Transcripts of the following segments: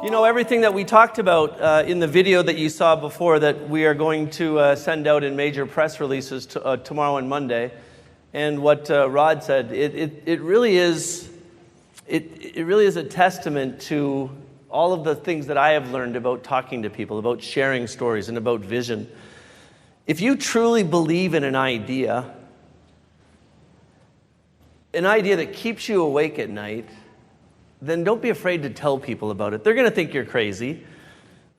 You know, everything that we talked about in the video that you saw before that we are going to send out in major press releases tomorrow and Monday, and what Rod said, it really is a testament to all of the things that I have learned about talking to people, about sharing stories, and about vision. If you truly believe in an idea that keeps you awake at night, then don't be afraid to tell people about it. They're going to think you're crazy.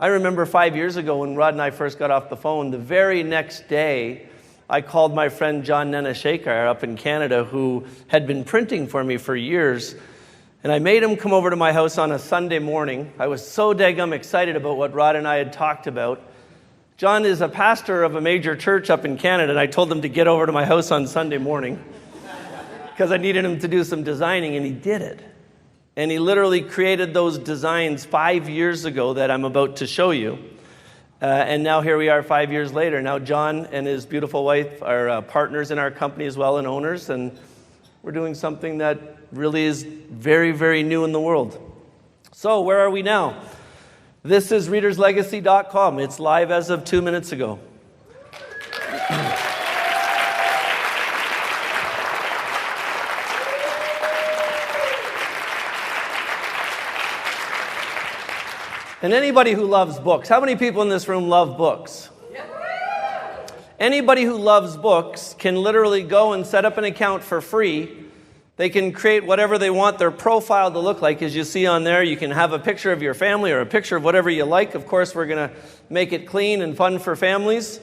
I remember 5 years ago when Rod and I first got off the phone, the very next day, I called my friend John Neneshekar up in Canada, who had been printing for me for years, and I made him come over to my house on a Sunday morning. I was so daggum excited about what Rod and I had talked about. John is a pastor of a major church up in Canada, and I told him to get over to my house on Sunday morning because I needed him to do some designing, and he did it. And he literally created those designs 5 years ago that I'm about to show you. And now here we are 5 years later. Now John and his beautiful wife are partners in our company as well and owners. And we're doing something that really is very, very new in the world. So where are we now? This is readerslegacy.com. It's live as of 2 minutes ago. And anybody who loves books, how many people in this room love books? Anybody who loves books can literally go and set up an account for free. They can create whatever they want their profile to look like. As you see on there, you can have a picture of your family or a picture of whatever you like. Of course, we're going to make it clean and fun for families.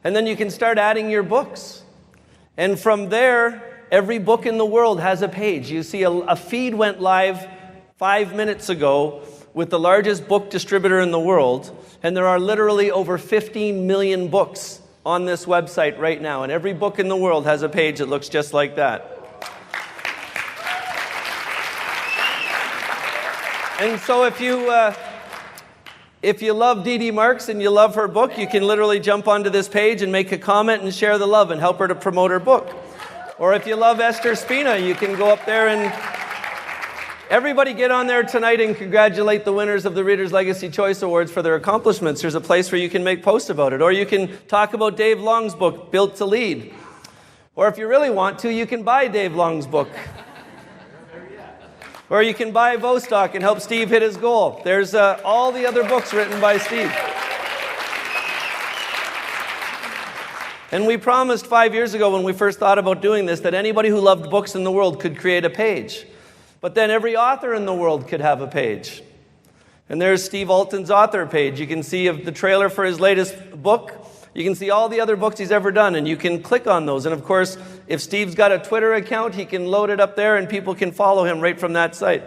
And then you can start adding your books. And from there, every book in the world has a page. You see a feed went live 5 minutes ago with the largest book distributor in the world, and there are literally over 15 million books on this website right now, and every book in the world has a page that looks just like that. And so if you love Dee Dee Marks and you love her book, you can literally jump onto this page and make a comment and share the love and help her to promote her book. Or if you love Esther Spina, you can go up there and everybody get on there tonight and congratulate the winners of the Reader's Legacy Choice Awards for their accomplishments. There's a place where you can make posts about it. Or you can talk about Dave Long's book, Built to Lead. Or if you really want to, you can buy Dave Long's book. Or you can buy Vostok and help Steve hit his goal. There's all the other books written by Steve. And we promised 5 years ago when we first thought about doing this that anybody who loved books in the world could create a page. But then every author in the world could have a page. And there's Steve Alton's author page. You can see the trailer for his latest book. You can see all the other books he's ever done, and you can click on those. And of course, if Steve's got a Twitter account, he can load it up there, and people can follow him right from that site.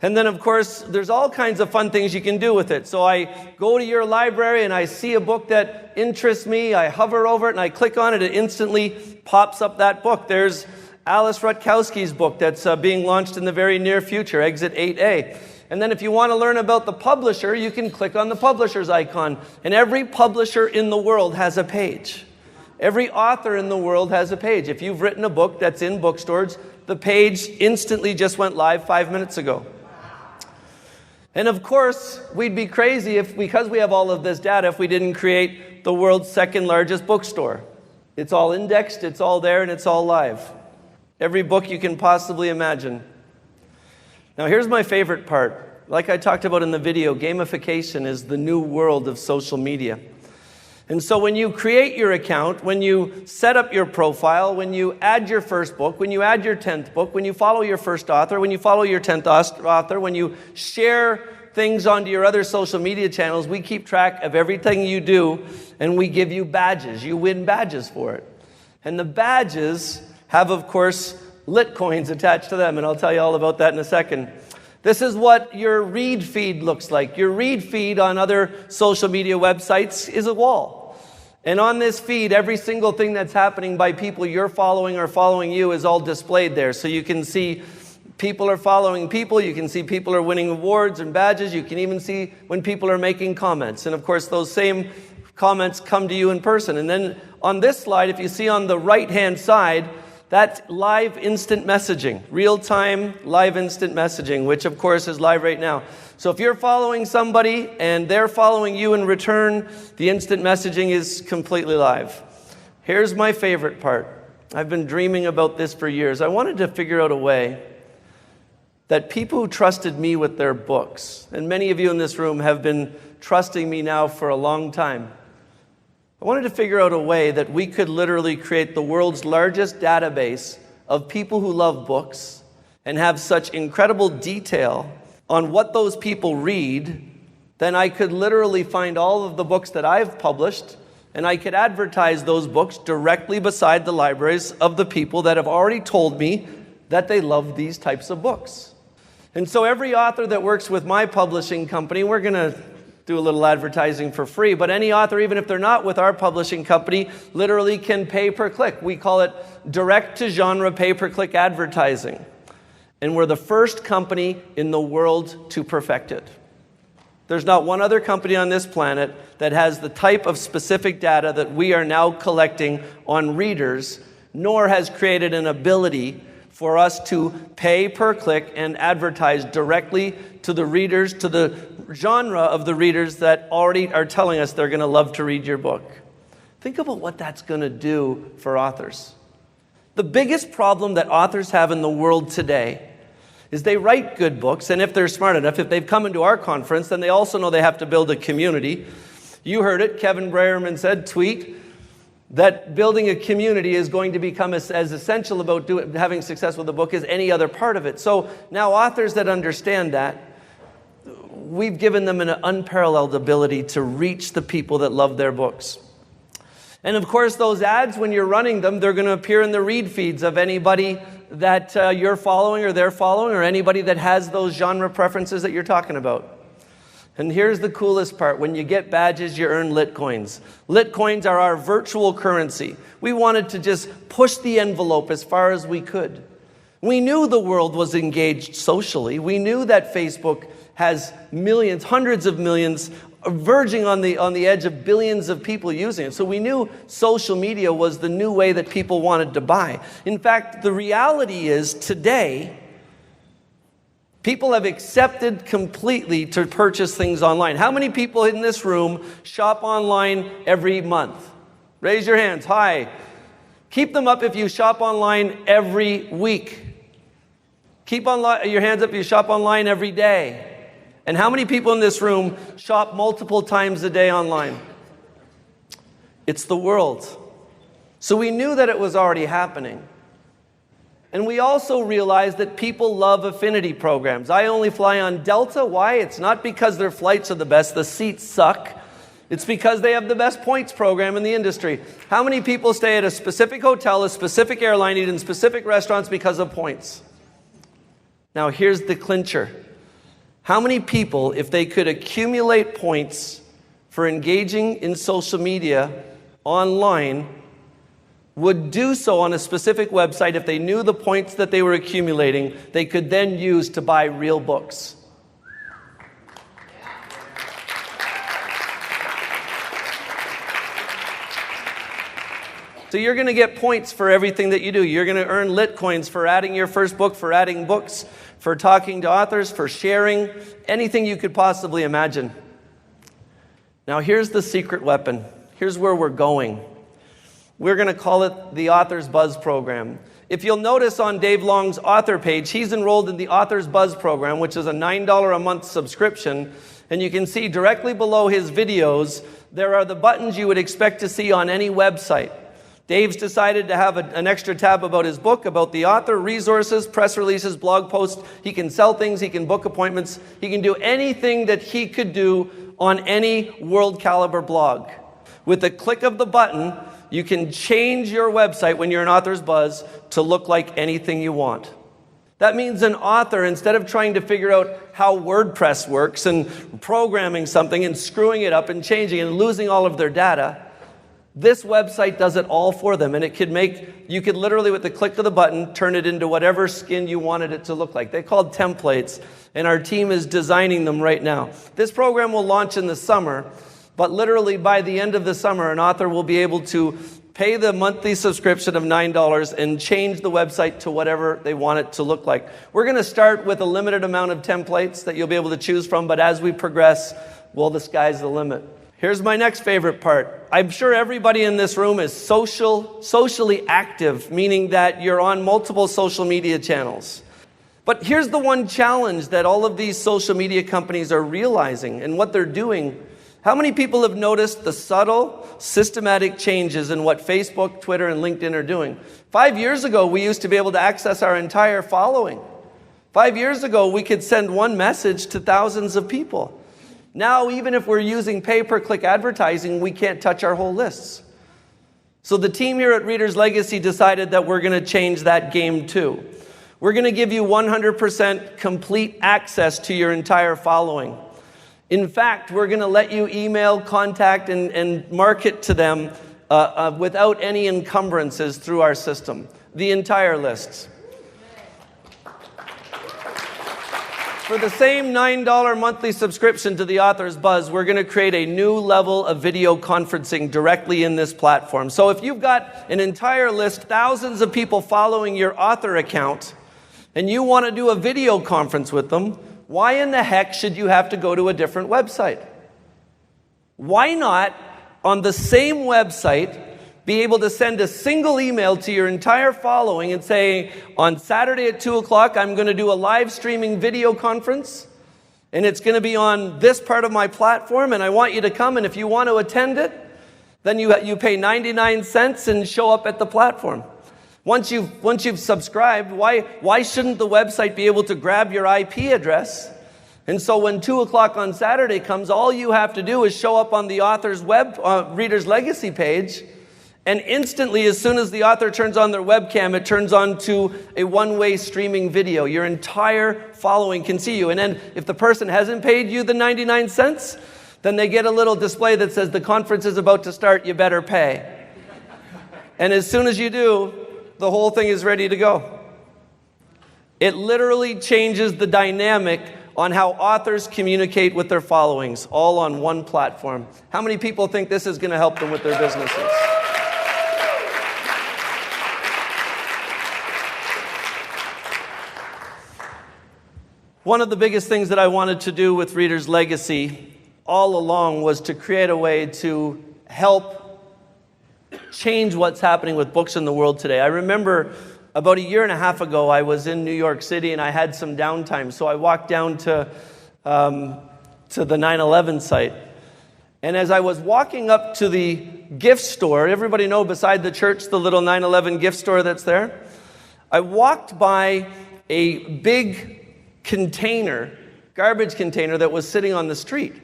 And then, of course, there's all kinds of fun things you can do with it. So I go to your library, and I see a book that interests me. I hover over it, and I click on it. It instantly pops up that book. There's Alice Rutkowski's book that's being launched in the very near future, Exit 8A. And then if you want to learn about the publisher, you can click on the publisher's icon. And every publisher in the world has a page. Every author in the world has a page. If you've written a book that's in bookstores, the page instantly just went live 5 minutes ago. And of course, we'd be crazy because we have all of this data, if we didn't create the world's second largest bookstore. It's all indexed, it's all there, and it's all live. Every book you can possibly imagine. Now here's my favorite part. Like I talked about in the video, gamification is the new world of social media. And so when you create your account, when you set up your profile, when you add your first book, when you add your 10th book, when you follow your first author, when you follow your 10th author, when you share things onto your other social media channels, we keep track of everything you do, and we give you badges. You win badges for it. And the badges have, of course, Litcoins attached to them, and I'll tell you all about that in a second. This is what your read feed looks like. Your read feed on other social media websites is a wall. And on this feed, every single thing that's happening by people you're following or following you is all displayed there. So you can see people are following people. You can see people are winning awards and badges. You can even see when people are making comments. And of course, those same comments come to you in person. And then on this slide, if you see on the right-hand side, That's live instant messaging, real-time live instant messaging, which of course is live right now. So if you're following somebody and they're following you in return, the instant messaging is completely live. Here's my favorite part. I've been dreaming about this for years. I wanted to figure out a way that people who trusted me with their books, and many of you in this room have been trusting me now for a long time, I wanted to figure out a way that we could literally create the world's largest database of people who love books and have such incredible detail on what those people read. Then I could literally find all of the books that I've published, and I could advertise those books directly beside the libraries of the people that have already told me that they love these types of books. And so every author that works with my publishing company, we're going to do a little advertising for free, but any author, even if they're not with our publishing company, literally can pay per click. We call it direct-to-genre pay-per-click advertising. And we're the first company in the world to perfect it. There's not one other company on this planet that has the type of specific data that we are now collecting on readers, nor has created an ability for us to pay per click and advertise directly to the readers, to the genre of the readers that already are telling us they're going to love to read your book. Think about what that's going to do for authors. The biggest problem that authors have in the world today is they write good books, and if they're smart enough, if they've come into our conference, then they also know they have to build a community. You heard it, Kevin Brayerman said, tweet, that building a community is going to become as essential about having success with a book as any other part of it. So now authors that understand that, we've given them an unparalleled ability to reach the people that love their books. And of course, those ads, when you're running them, they're going to appear in the read feeds of anybody that you're following or they're following, or anybody that has those genre preferences that you're talking about. And here's the coolest part. When you get badges, you earn Litcoins. Litcoins are our virtual currency. We wanted to just push the envelope as far as we could. We knew the world was engaged socially. We knew that Facebook has millions, hundreds of millions, verging on the edge of billions of people using it. So we knew social media was the new way that people wanted to buy. In fact, the reality is today, people have accepted completely to purchase things online. How many people in this room shop online every month? Raise your hands. Hi. Keep them up if you shop online every week. Keep your hands up if you shop online every day. And how many people in this room shop multiple times a day online? It's the world. So we knew that it was already happening. And we also realized that people love affinity programs. I only fly on Delta. Why? It's not because their flights are the best. The seats suck. It's because they have the best points program in the industry. How many people stay at a specific hotel, a specific airline, eat in specific restaurants because of points? Now here's the clincher. How many people, if they could accumulate points for engaging in social media online, would do so on a specific website if they knew the points that they were accumulating, they could then use to buy real books? So you're going to get points for everything that you do. You're going to earn Litcoins for adding your first book, for adding books, for talking to authors, for sharing, anything you could possibly imagine. Now here's the secret weapon. Here's where we're going. We're going to call it the Author's Buzz program. If you'll notice on Dave Long's author page, he's enrolled in the Author's Buzz program, which is a $9 a month subscription. And you can see directly below his videos, there are the buttons you would expect to see on any website. Dave's decided to have an extra tab about his book, about the author, resources, press releases, blog posts. He can sell things, he can book appointments, he can do anything that he could do on any world caliber blog. With a click of the button, you can change your website when you're an Author's Buzz to look like anything you want. That means an author, instead of trying to figure out how WordPress works and programming something and screwing it up and changing and losing all of their data, this website does it all for them, and you could literally, with the click of the button, turn it into whatever skin you wanted it to look like. They're called templates, and our team is designing them right now. This program will launch in the summer, but literally by the end of the summer, an author will be able to pay the monthly subscription of $9 and change the website to whatever they want it to look like. We're going to start with a limited amount of templates that you'll be able to choose from, but as we progress, well, the sky's the limit. Here's my next favorite part. I'm sure everybody in this room is socially active, meaning that you're on multiple social media channels. But here's the one challenge that all of these social media companies are realizing and what they're doing. How many people have noticed the subtle, systematic changes in what Facebook, Twitter, and LinkedIn are doing? 5 years ago, we used to be able to access our entire following. 5 years ago, we could send one message to thousands of people. Now, even if we're using pay-per-click advertising, we can't touch our whole lists. So the team here at Reader's Legacy decided that we're going to change that game too. We're going to give you 100% complete access to your entire following. In fact, we're going to let you email, contact, and market to them without any encumbrances through our system. The entire lists. For the same $9 monthly subscription to the Author's Buzz, we're going to create a new level of video conferencing directly in this platform. So if you've got an entire list, thousands of people following your author account, and you want to do a video conference with them, why in the heck should you have to go to a different website? Why not, on the same website, be able to send a single email to your entire following and say, on Saturday at 2 o'clock, I'm going to do a live streaming video conference, and it's going to be on this part of my platform, and I want you to come, and if you want to attend it, then you pay 99 cents and show up at the platform. Once you've subscribed, why shouldn't the website be able to grab your IP address? And so when 2 o'clock on Saturday comes, all you have to do is show up on the author's Reader's Legacy page, and instantly, as soon as the author turns on their webcam, it turns on to a one-way streaming video. Your entire following can see you. And then if the person hasn't paid you the 99 cents, then they get a little display that says, the conference is about to start, you better pay. And as soon as you do, the whole thing is ready to go. It literally changes the dynamic on how authors communicate with their followings, all on one platform. How many people think this is going to help them with their businesses? One of the biggest things that I wanted to do with Reader's Legacy all along was to create a way to help change what's happening with books in the world today. I remember about a year and a half ago, I was in New York City and I had some downtime. So I walked down to the 9/11 site. And as I was walking up to the gift store, everybody know beside the church, the little 9/11 gift store that's there? I walked by a big garbage container that was sitting on the street.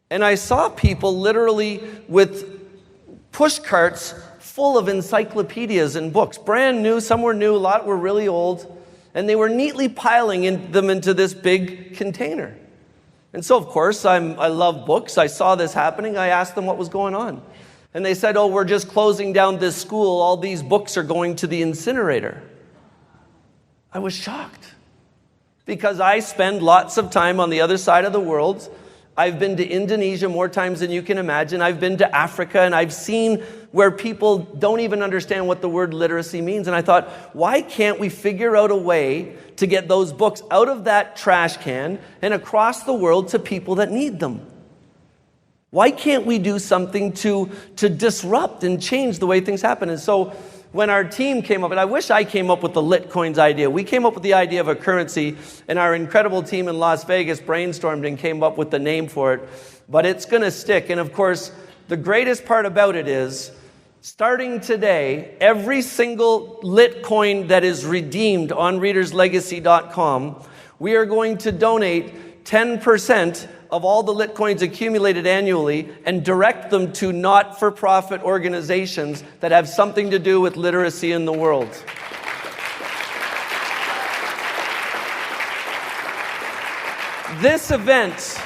And I saw people literally with push carts full of encyclopedias and books, brand new, some were new, a lot were really old, and they were neatly piling them into this big container. And so, of course, I love books. I saw this happening. I asked them what was going on. And they said, oh, we're just closing down this school. All these books are going to the incinerator. I was shocked because I spend lots of time on the other side of the world. I've been to Indonesia more times than you can imagine. I've been to Africa, and I've seen where people don't even understand what the word literacy means. And I thought, why can't we figure out a way to get those books out of that trash can and across the world to people that need them? Why can't we do something to disrupt and change the way things happen? And so when our team came up, and I wish I came up with the Litcoins idea. We came up with the idea of a currency, and our incredible team in Las Vegas brainstormed and came up with the name for it. But it's going to stick. And of course, the greatest part about it is, starting today, every single Litcoin that is redeemed on readerslegacy.com, we are going to donate 10% of all the Litcoins accumulated annually and direct them to not-for-profit organizations that have something to do with literacy in the world. This event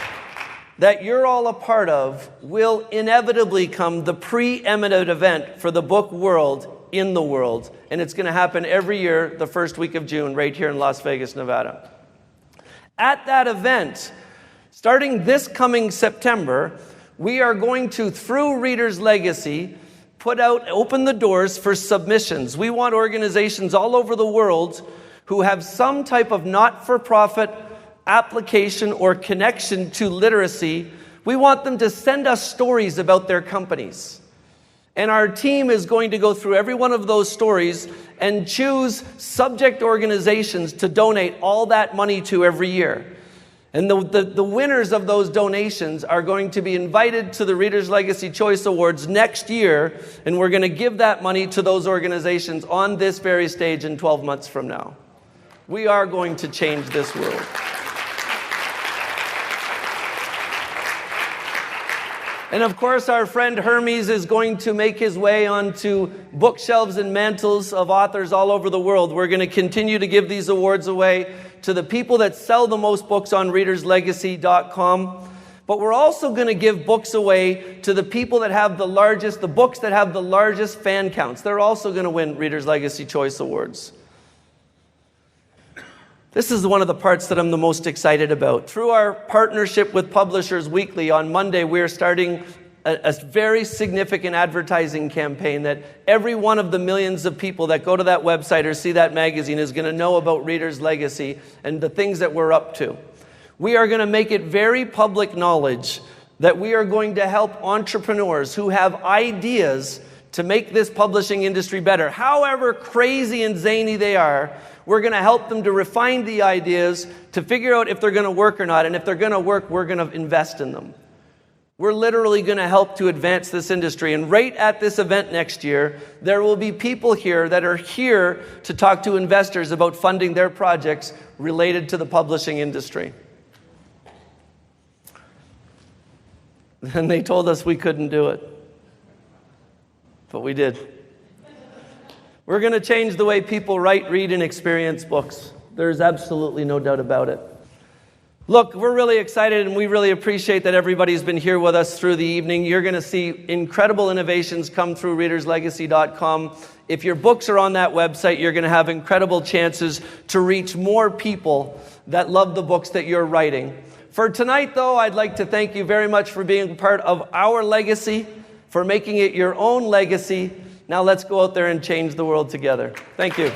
that you're all a part of will inevitably become the preeminent event for the book world in the world. And it's going to happen every year, the first week of June, right here in Las Vegas, Nevada. At that event, starting this coming September, we are going to, through Reader's Legacy, open the doors for submissions. We want organizations all over the world who have some type of not-for-profit application or connection to literacy. We want them to send us stories about their companies. And our team is going to go through every one of those stories and choose subject organizations to donate all that money to every year. And the winners of those donations are going to be invited to the Reader's Legacy Choice Awards next year, and we're going to give that money to those organizations on this very stage in 12 months from now. We are going to change this world. And of course, our friend Hermes is going to make his way onto bookshelves and mantles of authors all over the world. We're going to continue to give these awards away to the people that sell the most books on readerslegacy.com. But we're also going to give books away to the people that have the books that have the largest fan counts. They're also going to win Reader's Legacy Choice Awards. This is one of the parts that I'm the most excited about. Through our partnership with Publishers Weekly, on Monday, we're starting a very significant advertising campaign that every one of the millions of people that go to that website or see that magazine is going to know about Reader's Legacy and the things that we're up to. We are going to make it very public knowledge that we are going to help entrepreneurs who have ideas to make this publishing industry better. However crazy and zany they are, we're going to help them to refine the ideas, to figure out if they're going to work or not. And if they're going to work, we're going to invest in them. We're literally going to help to advance this industry. And right at this event next year, there will be people here that are here to talk to investors about funding their projects related to the publishing industry. And they told us we couldn't do it. But we did. We're going to change the way people write, read, and experience books. There's absolutely no doubt about it. Look, we're really excited and we really appreciate that everybody's been here with us through the evening. You're going to see incredible innovations come through readerslegacy.com. If your books are on that website, you're going to have incredible chances to reach more people that love the books that you're writing. For tonight, though, I'd like to thank you very much for being part of our legacy, for making it your own legacy. Now let's go out there and change the world together. Thank you.